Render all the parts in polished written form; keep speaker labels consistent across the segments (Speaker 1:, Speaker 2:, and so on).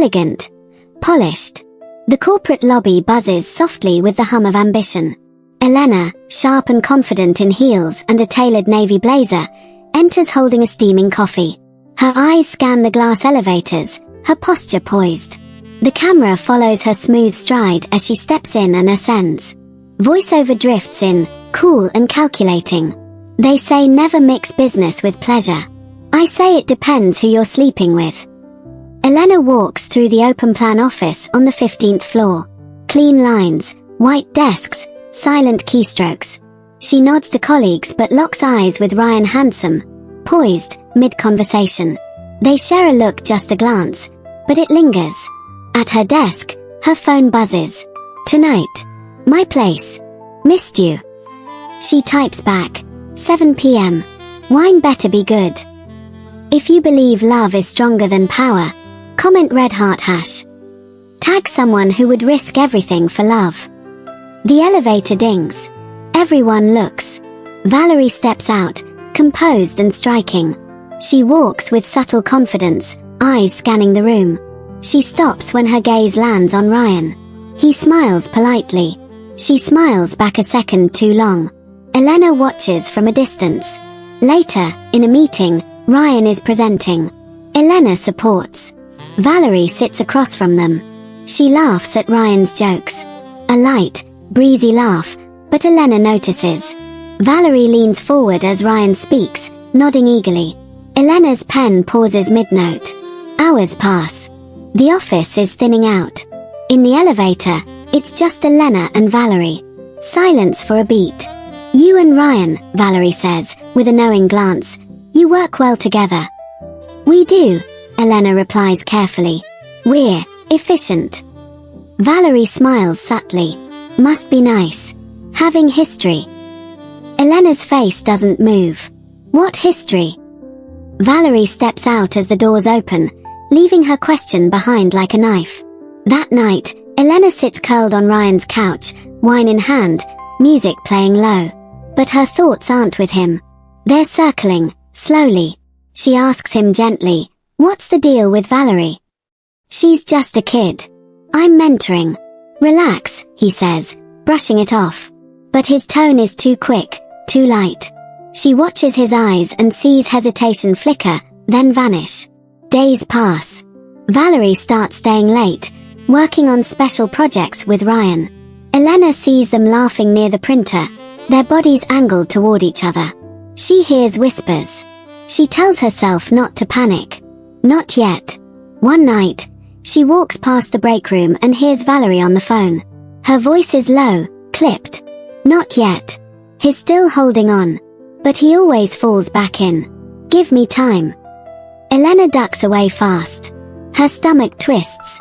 Speaker 1: Elegant. Polished. The corporate lobby buzzes softly with the hum of ambition. Elena, sharp and confident in heels and a tailored navy blazer, enters holding a steaming coffee. Her eyes scan the glass elevators, her posture poised. The camera follows her smooth stride as she steps in and ascends. Voiceover drifts in, cool and calculating. They say never mix business with pleasure. I say it depends who you're sleeping with. Elena walks through the open-plan office on the 15th floor. Clean lines, white desks, silent keystrokes. She nods to colleagues but locks eyes with Ryan Handsome, poised, mid-conversation. They share a look, just a glance, but it lingers. At her desk, her phone buzzes. Tonight. My place. Missed you. She types back. 7 p.m. Wine better be good. If you believe love is stronger than power, comment red heart hash. Tag someone who would risk everything for love. The elevator dings. Everyone looks. Valerie steps out, composed and striking. She walks with subtle confidence, eyes scanning the room. She stops when her gaze lands on Ryan. He smiles politely. She smiles back a second too long. Elena watches from a distance. Later, in a meeting, Ryan is presenting. Elena supports. Valerie sits across from them. She laughs at Ryan's jokes. A light, breezy laugh, but Elena notices. Valerie leans forward as Ryan speaks, nodding eagerly. Elena's pen pauses mid-note. Hours pass. The office is thinning out. In the elevator, it's just Elena and Valerie. Silence for a beat. You and Ryan, Valerie says, with a knowing glance. You work well together. We do, Elena replies carefully. We're efficient. Valerie smiles subtly. Must be nice. Having history. Elena's face doesn't move. What history? Valerie steps out as the doors open, leaving her question behind like a knife. That night, Elena sits curled on Ryan's couch, wine in hand, music playing low. But her thoughts aren't with him. They're circling, slowly. She asks him gently, what's the deal with Valerie? She's just a kid. I'm mentoring. Relax, he says, brushing it off. But his tone is too quick, too light. She watches his eyes and sees hesitation flicker, then vanish. Days pass. Valerie starts staying late, working on special projects with Ryan. Elena sees them laughing near the printer, their bodies angled toward each other. She hears whispers. She tells herself not to panic. Not yet. One night, she walks past the break room and hears Valerie on the phone. Her voice is low, clipped. Not yet. He's still holding on. But he always falls back in. Give me time. Elena ducks away fast. Her stomach twists.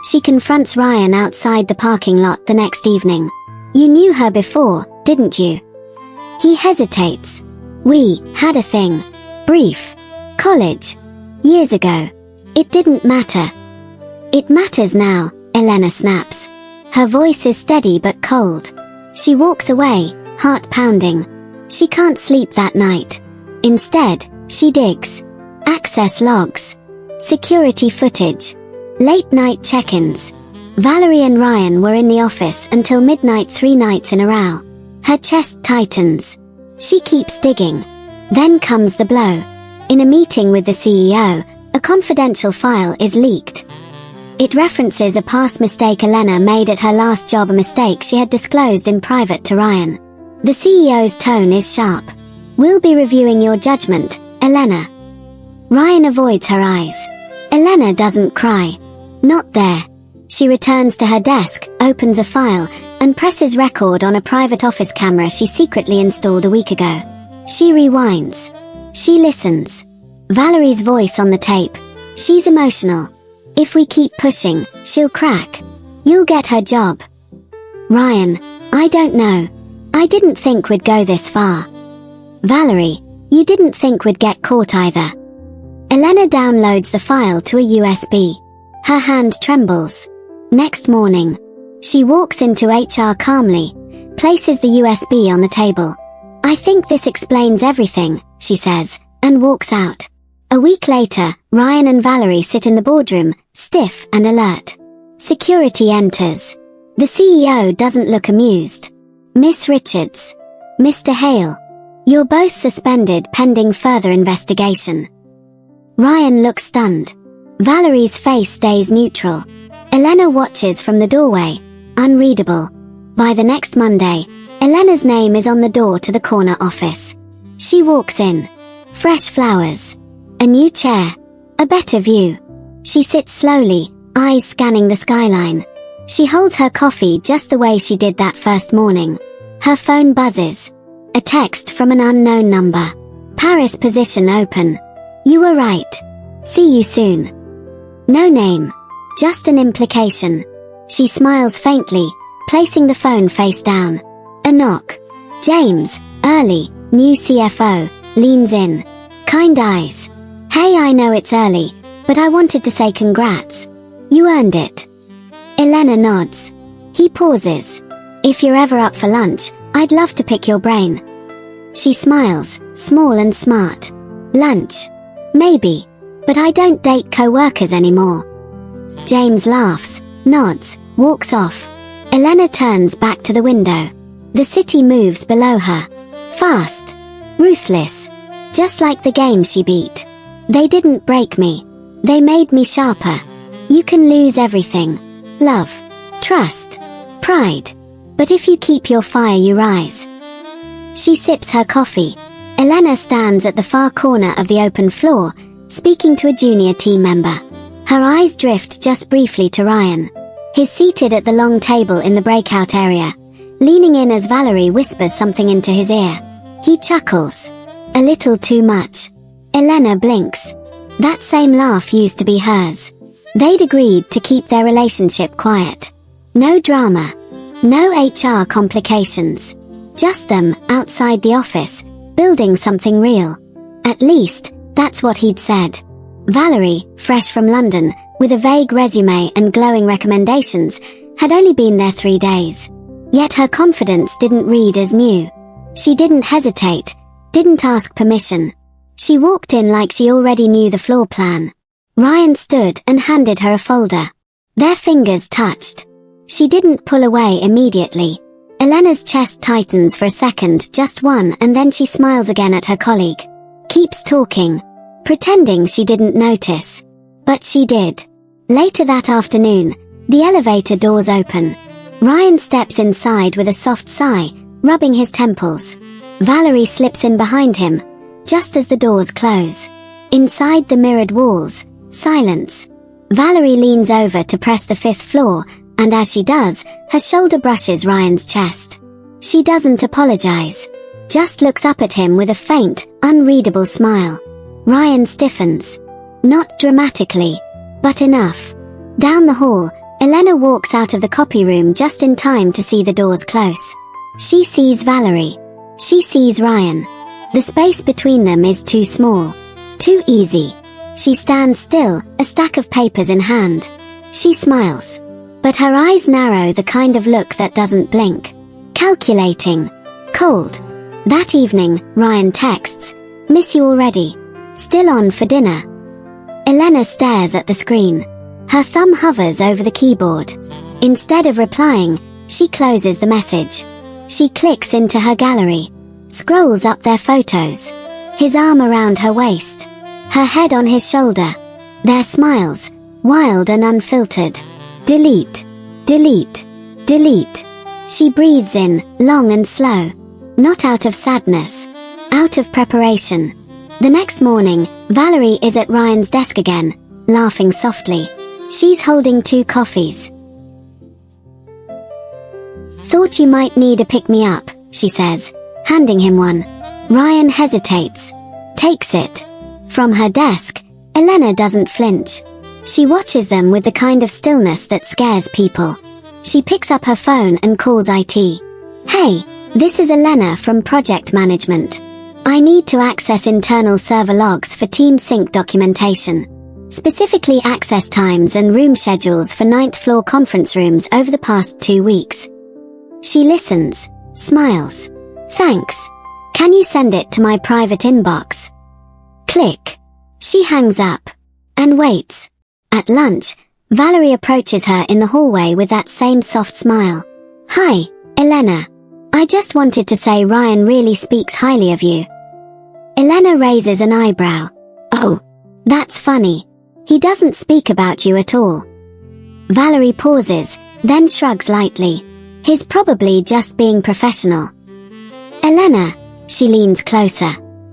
Speaker 1: She confronts Ryan outside the parking lot the next evening. You knew her before, didn't you? He hesitates. We had a thing. Brief. College. Years ago. It didn't matter. It matters now, Elena snaps. Her voice is steady but cold. She walks away, heart pounding. She can't sleep that night. Instead, she digs. Access logs. Security footage. Late night check-ins. Valerie and Ryan were in the office until midnight 3 nights in a row. Her chest tightens. She keeps digging. Then comes the blow. In a meeting with the CEO, a confidential file is leaked. It references a past mistake Elena made at her last job, a mistake she had disclosed in private to Ryan. The CEO's tone is sharp. We'll be reviewing your judgment, Elena. Ryan avoids her eyes. Elena doesn't cry. Not there. She returns to her desk, opens a file, and presses record on a private office camera she secretly installed a week ago. She rewinds. She listens. Valerie's voice on the tape. She's emotional. If we keep pushing, she'll crack. You'll get her job. Ryan, I don't know. I didn't think we'd go this far. Valerie, you didn't think we'd get caught either. Elena downloads the file to a USB. Her hand trembles. Next morning, she walks into HR calmly, places the USB on the table. I think this explains everything, she says, and walks out. A week later, Ryan and Valerie sit in the boardroom, stiff and alert. Security enters. The CEO doesn't look amused. Miss Richards. Mr. Hale. You're both suspended pending further investigation. Ryan looks stunned. Valerie's face stays neutral. Elena watches from the doorway, unreadable. By the next Monday, Elena's name is on the door to the corner office. She walks in. Fresh flowers. A new chair. A better view. She sits slowly, eyes scanning the skyline. She holds her coffee just the way she did that first morning. Her phone buzzes. A text from an unknown number. Paris position open. You were right. See you soon. No name. Just an implication. She smiles faintly, placing the phone face down. A knock. James, early, new CFO, leans in. Kind eyes. Hey, I know it's early, but I wanted to say congrats. You earned it. Elena nods. He pauses. If you're ever up for lunch, I'd love to pick your brain. She smiles, small and smart. Lunch. Maybe. But I don't date co-workers anymore. James laughs, nods, walks off. Elena turns back to the window. The city moves below her. Fast. Ruthless. Just like the game she beat. They didn't break me. They made me sharper. You can lose everything. Love. Trust. Pride. But if you keep your fire, you rise. She sips her coffee. Elena stands at the far corner of the open floor, speaking to a junior team member. Her eyes drift just briefly to Ryan. He's seated at the long table in the breakout area, leaning in as Valerie whispers something into his ear. He chuckles. A little too much. Elena blinks. That same laugh used to be hers. They'd agreed to keep their relationship quiet. No drama. No HR complications. Just them, outside the office, building something real. At least, that's what he'd said. Valerie, fresh from London, with a vague resume and glowing recommendations, had only been there 3 days. Yet her confidence didn't read as new. She didn't hesitate, didn't ask permission. She walked in like she already knew the floor plan. Ryan stood and handed her a folder. Their fingers touched. She didn't pull away immediately. Elena's chest tightens for a second, just one, and then she smiles again at her colleague. Keeps talking. Pretending she didn't notice. But she did. Later that afternoon, the elevator doors open. Ryan steps inside with a soft sigh, rubbing his temples. Valerie slips in behind him, just as the doors close. Inside the mirrored walls, silence. Valerie leans over to press the 5th floor, and as she does, her shoulder brushes Ryan's chest. She doesn't apologize. Just looks up at him with a faint, unreadable smile. Ryan stiffens. Not dramatically, but enough. Down the hall, Elena walks out of the copy room just in time to see the doors close. She sees Valerie. She sees Ryan. The space between them is too small. Too easy. She stands still, a stack of papers in hand. She smiles. But her eyes narrow, the kind of look that doesn't blink. Calculating. Cold. That evening, Ryan texts, "Miss you already. Still on for dinner." Elena stares at the screen. Her thumb hovers over the keyboard. Instead of replying, she closes the message. She clicks into her gallery. Scrolls up their photos. His arm around her waist. Her head on his shoulder. Their smiles, wild and unfiltered. Delete. Delete. Delete. She breathes in, long and slow. Not out of sadness. Out of preparation. The next morning, Valerie is at Ryan's desk again, laughing softly. She's holding 2 coffees. "Thought you might need a pick-me-up," she says, handing him one. Ryan hesitates. Takes it. From her desk, Elena doesn't flinch. She watches them with the kind of stillness that scares people. She picks up her phone and calls IT. "Hey, this is Elena from Project Management. I need to access internal server logs for team sync documentation. Specifically access times and room schedules for 9th floor conference rooms over the past 2 weeks." She listens, smiles. "Thanks. Can you send it to my private inbox?" Click. She hangs up and waits. At lunch, Valerie approaches her in the hallway with that same soft smile. "Hi, Elena. I just wanted to say Ryan really speaks highly of you." Elena raises an eyebrow. "Oh, that's funny. He doesn't speak about you at all." Valerie pauses, then shrugs lightly. "He's probably just being professional." "Elena," she leans closer,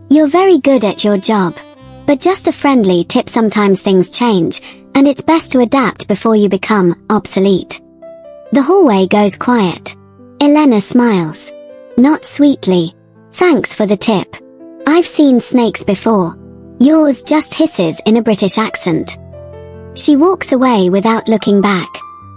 Speaker 1: "you're very good at your job. But just a friendly tip, sometimes things change, and it's best to adapt before you become obsolete." The hallway goes quiet. Elena smiles. Not sweetly. "Thanks for the tip. I've seen snakes before." Yours just hisses in a British accent. She walks away without looking back.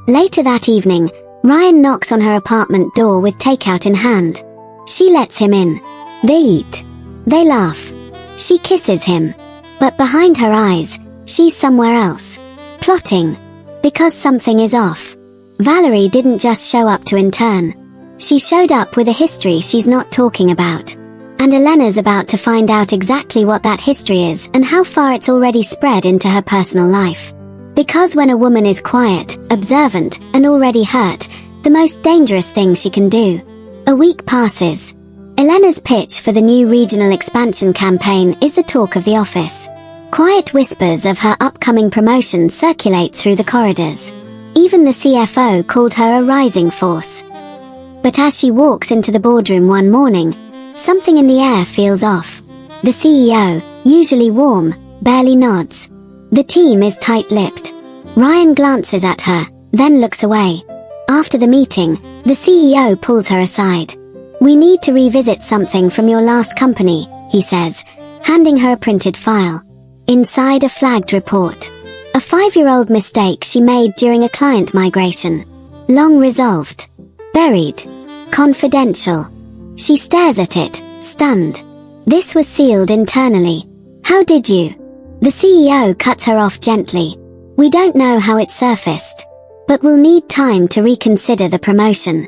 Speaker 1: Later that evening, Ryan knocks on her apartment door with takeout in hand. She lets him in. They eat. They laugh. She kisses him. But behind her eyes, she's somewhere else. Plotting. Because something is off. Valerie didn't just show up to intern. She showed up with a history she's not talking about. And Elena's about to find out exactly what that history is and how far it's already spread into her personal life. Because when a woman is quiet, observant, and already hurt, the most dangerous thing she can do. A week passes. Elena's pitch for the new regional expansion campaign is the talk of the office. Quiet whispers of her upcoming promotion circulate through the corridors. Even the CFO called her a rising force. But as she walks into the boardroom one morning, something in the air feels off. The CEO, usually warm, barely nods. The team is tight-lipped. Ryan glances at her, then looks away. After the meeting, the CEO pulls her aside. "We need to revisit something from your last company," he says, handing her a printed file. Inside a flagged report. A 5-year-old mistake she made during a client migration. Long resolved. Buried. Confidential. She stares at it, stunned. "This was sealed internally. How did you?" The CEO cuts her off gently. "We don't know how it surfaced. But we'll need time to reconsider the promotion."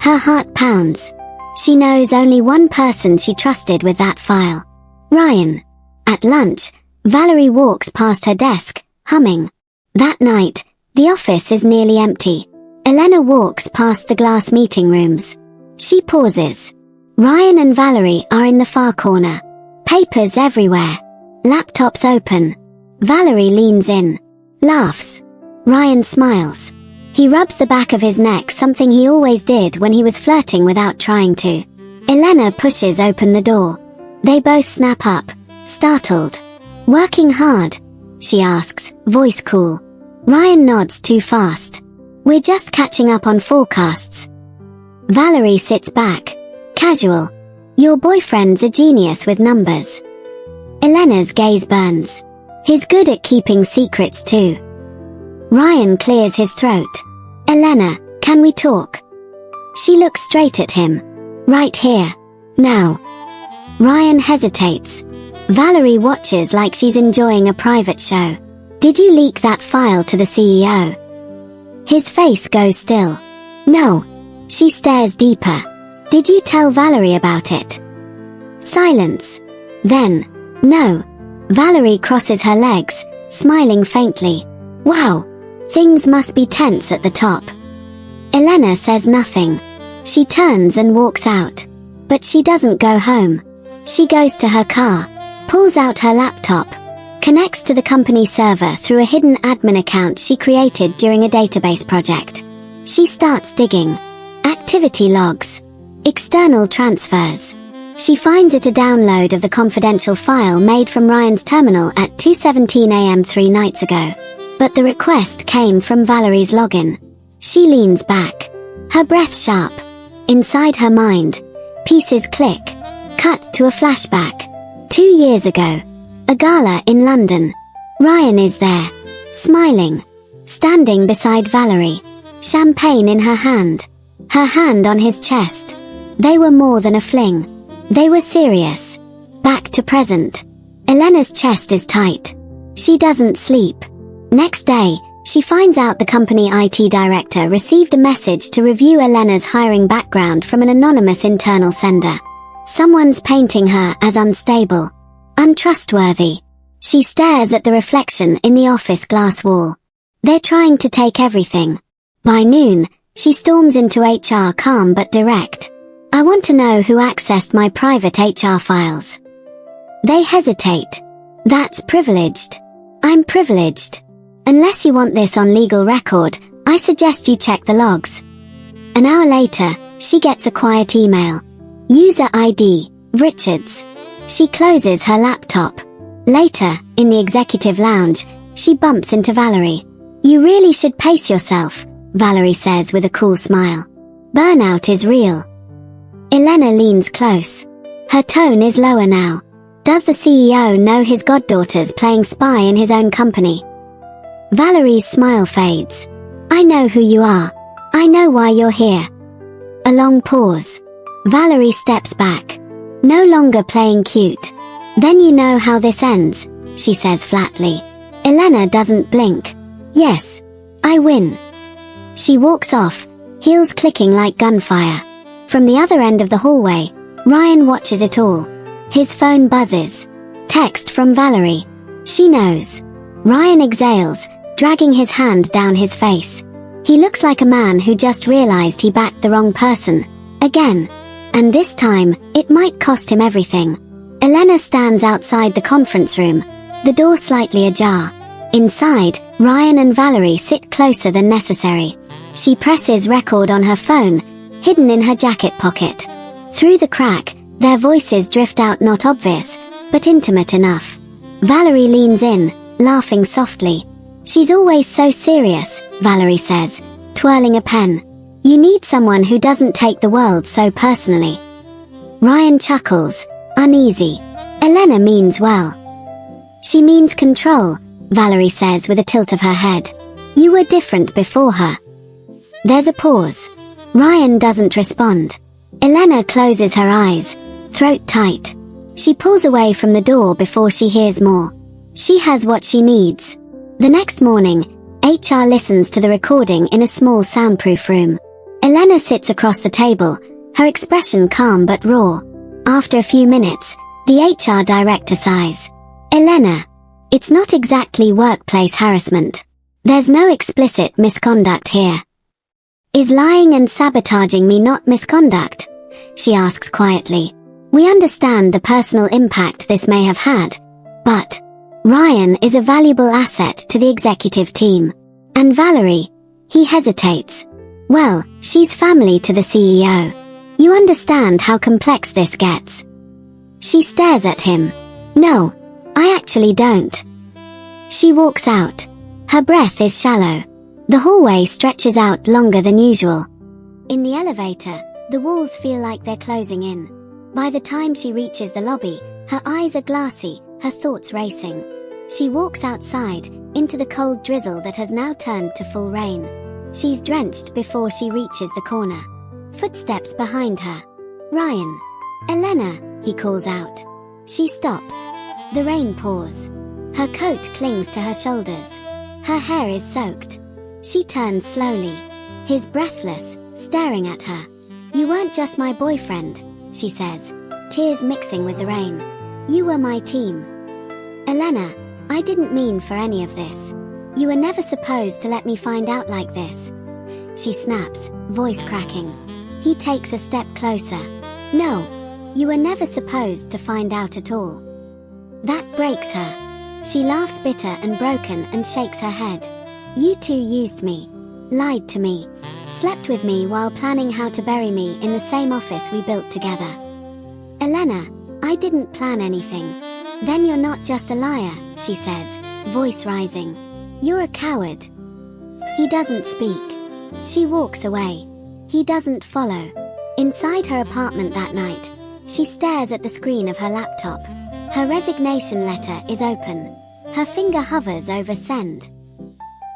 Speaker 1: Her heart pounds. She knows only one person she trusted with that file. Ryan. At lunch, Valerie walks past her desk, humming. That night, the office is nearly empty. Elena walks past the glass meeting rooms. She pauses. Ryan and Valerie are in the far corner. Papers everywhere. Laptops open. Valerie leans in. Laughs. Ryan smiles. He rubs the back of his neck, something he always did when he was flirting without trying to. Elena pushes open the door. They both snap up, startled. "Working hard?" she asks, voice cool. Ryan nods too fast. "We're just catching up on forecasts." Valerie sits back. Casual. "Your boyfriend's a genius with numbers." Elena's gaze burns. "He's good at keeping secrets too." Ryan clears his throat. "Elena, can we talk?" She looks straight at him. "Right here. Now." Ryan hesitates. Valerie watches like she's enjoying a private show. "Did you leak that file to the CEO?" His face goes still. "No." She stares deeper. "Did you tell Valerie about it?" Silence. Then, "No." Valerie crosses her legs, smiling faintly. "Wow. Things must be tense at the top." Elena says nothing. She turns and walks out. But she doesn't go home. She goes to her car, pulls out her laptop, connects to the company server through a hidden admin account she created during a database project. She starts digging. Activity logs. External transfers. She finds it a download of the confidential file made from Ryan's terminal at 2:17 a.m. 3 nights ago. But the request came from Valerie's login. She leans back. Her breath sharp. Inside her mind, pieces click. Cut to a flashback. 2 years ago. A gala in London. Ryan is there. Smiling. Standing beside Valerie. Champagne in her hand. Her hand on his chest. They were more than a fling. They were serious. Back to present. Elena's chest is tight. She doesn't sleep. Next day, she finds out the company IT director received a message to review Elena's hiring background from an anonymous internal sender. Someone's painting her as unstable. Untrustworthy. She stares at the reflection in the office glass wall. They're trying to take everything. By noon, she storms into HR calm but direct. I want to know who accessed my private HR files. They hesitate. That's privileged. I'm privileged. Unless you want this on legal record, I suggest you check the logs. An hour later, she gets a quiet email. User ID, Richards. She closes her laptop. Later, in the executive lounge, she bumps into Valerie. You really should pace yourself, Valerie says with a cool smile. Burnout is real. Elena leans close. Her tone is lower now. Does the CEO know his goddaughter's playing spy in his own company? Valerie's smile fades. I know who you are. I know why you're here. A long pause. Valerie steps back. No longer playing cute. Then you know how this ends, she says flatly. Elena doesn't blink. Yes, I win. She walks off, heels clicking like gunfire. From the other end of the hallway, Ryan watches it all. His phone buzzes. Text from Valerie. She knows. Ryan exhales, dragging his hand down his face. He looks like a man who just realized he backed the wrong person. Again. And this time, it might cost him everything. Elena stands outside the conference room, the door slightly ajar. Inside, Ryan and Valerie sit closer than necessary. She presses record on her phone, hidden in her jacket pocket. Through the crack, their voices drift out, not obvious, but intimate enough. Valerie leans in, laughing softly. She's always so serious, Valerie says, twirling a pen. You need someone who doesn't take the world so personally. Ryan chuckles, uneasy. Elena means well. She means control, Valerie says with a tilt of her head. You were different before her. There's a pause. Ryan doesn't respond. Elena closes her eyes, throat tight. She pulls away from the door before she hears more. She has what she needs. The next morning, HR listens to the recording in a small soundproof room. Elena sits across the table, her expression calm but raw. After a few minutes, the HR director sighs. Elena, it's not exactly workplace harassment. There's no explicit misconduct here. Is lying and sabotaging me not misconduct? She asks quietly. We understand the personal impact this may have had, but Ryan is a valuable asset to the executive team. And Valerie, he hesitates. Well, she's family to the CEO. You understand how complex this gets. She stares at him. No, I actually don't. She walks out. Her breath is shallow. The hallway stretches out longer than usual. In the elevator, the walls feel like they're closing in. By the time she reaches the lobby, her eyes are glassy, her thoughts racing. She walks outside, into the cold drizzle that has now turned to full rain. She's drenched before she reaches the corner. Footsteps behind her. Ryan. Elena, he calls out. She stops. The rain pours. Her coat clings to her shoulders. Her hair is soaked. She turns slowly. He's breathless, staring at her. You weren't just my boyfriend, she says, tears mixing with the rain. You were my team. Elena, I didn't mean for any of this. You were never supposed to let me find out like this. She snaps, voice cracking. He takes a step closer. No, you were never supposed to find out at all. That breaks her. She laughs bitter and broken and shakes her head. You two used me, lied to me, slept with me while planning how to bury me in the same office we built together. Elena, I didn't plan anything. Then you're not just a liar, she says, voice rising. You're a coward. He doesn't speak. She walks away. He doesn't follow. Inside her apartment that night, she stares at the screen of her laptop. Her resignation letter is open. Her finger hovers over send.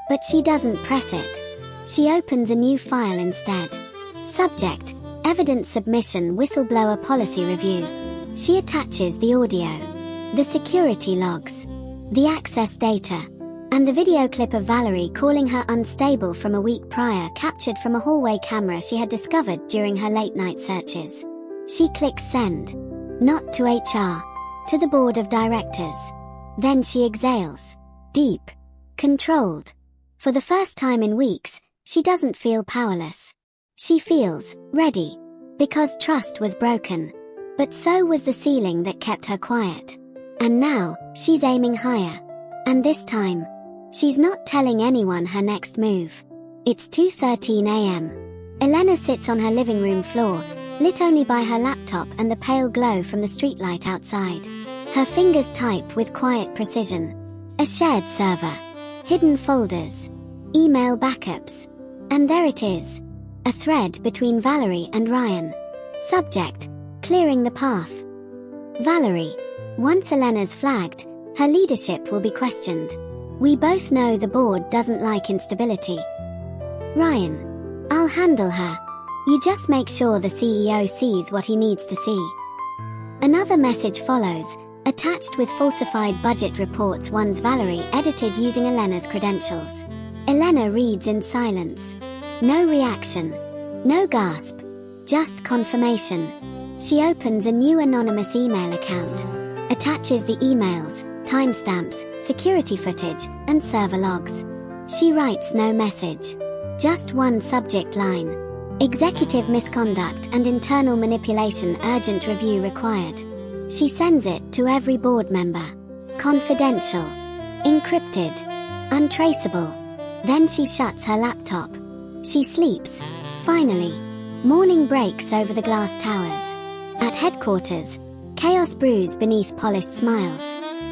Speaker 1: But she doesn't press it. She opens a new file instead. Subject, evidence submission, whistleblower policy review. She attaches the audio, the security logs, the access data, and the video clip of Valerie calling her unstable from a week prior, captured from a hallway camera she had discovered during her late-night searches. She clicks send. Not to HR. To the board of directors. Then she exhales. Deep. Controlled. For the first time in weeks, she doesn't feel powerless. She feels ready. Because trust was broken. But so was the ceiling that kept her quiet. And now, she's aiming higher. And this time, she's not telling anyone her next move. It's 2:13 a.m. Elena sits on her living room floor, lit only by her laptop and the pale glow from the streetlight outside. Her fingers type with quiet precision. A shared server. Hidden folders. Email backups. And there it is. A thread between Valerie and Ryan. Subject: clearing the path. Valerie: once Elena's flagged, her leadership will be questioned. We both know the board doesn't like instability. Ryan: I'll handle her. You just make sure the CEO sees what he needs to see. Another message follows, attached with falsified budget reports once Valerie edited using Elena's credentials. Elena reads in silence. No reaction. No gasp. Just confirmation. She opens a new anonymous email account. Attaches the emails, timestamps, security footage, and server logs. She writes no message. Just one subject line. Executive misconduct and internal manipulation, urgent review required. She sends it to every board member. Confidential. Encrypted. Untraceable. Then she shuts her laptop. She sleeps. Finally. Morning breaks over the glass towers. At headquarters, chaos brews beneath polished smiles.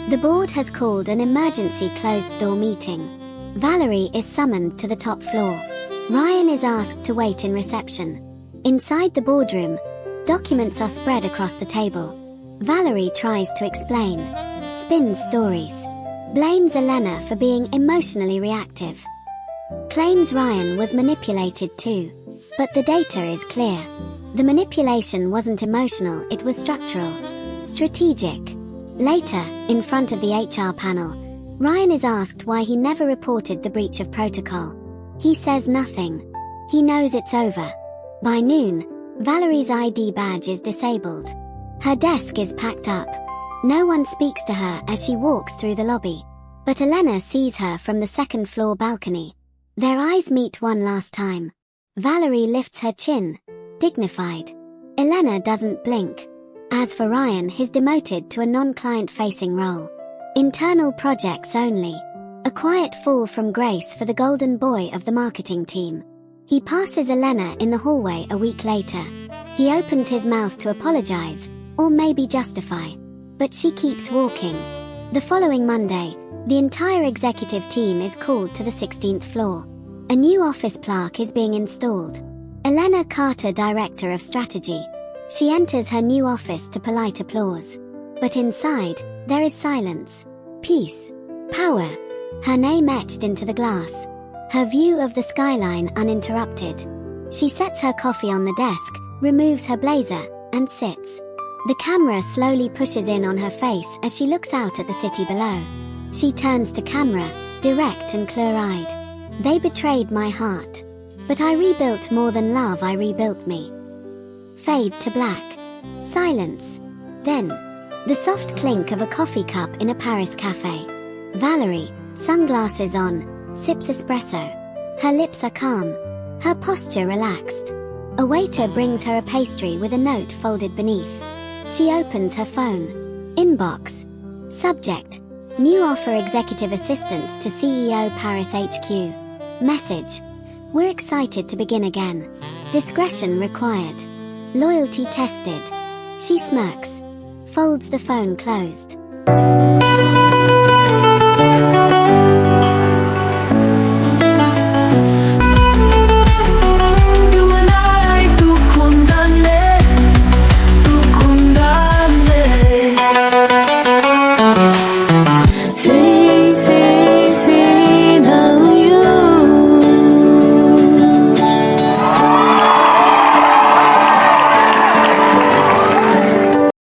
Speaker 1: The board has called an emergency closed-door meeting. Valerie is summoned to the top floor. Ryan is asked to wait in reception. Inside the boardroom, documents are spread across the table. Valerie tries to explain. Spins stories. Blames Elena for being emotionally reactive. Claims Ryan was manipulated too. But the data is clear. The manipulation wasn't emotional, it was structural. Strategic. Later, in front of the HR panel, Ryan is asked why he never reported the breach of protocol. He says nothing. He knows it's over. By noon, Valerie's ID badge is disabled. Her desk is packed up. No one speaks to her as she walks through the lobby. But Elena sees her from the second-floor balcony. Their eyes meet one last time. Valerie lifts her chin, dignified. Elena doesn't blink. As for Ryan, he's demoted to a non-client-facing role. Internal projects only. A quiet fall from grace for the golden boy of the marketing team. He passes Elena in the hallway a week later. He opens his mouth to apologize, or maybe justify. But she keeps walking. The following Monday, the entire executive team is called to the 16th floor. A new office plaque is being installed. Elena Carter, Director of Strategy. She enters her new office to polite applause. But inside, there is silence. Peace. Power. Her name etched into the glass. Her view of the skyline uninterrupted. She sets her coffee on the desk, removes her blazer, and sits. The camera slowly pushes in on her face as she looks out at the city below. She turns to camera, direct and clear-eyed. They betrayed my heart. But I rebuilt more than love, I rebuilt me. Fade to black. Silence. Then, the soft clink of a coffee cup in a Paris cafe. Valerie, sunglasses on, sips espresso. Her lips are calm. Her posture relaxed. A waiter brings her a pastry with a note folded beneath. She opens her phone. Inbox. Subject: new offer, executive assistant to CEO Paris HQ. Message: we're excited to begin again. Discretion required. Loyalty tested. She smirks. Folds the phone closed.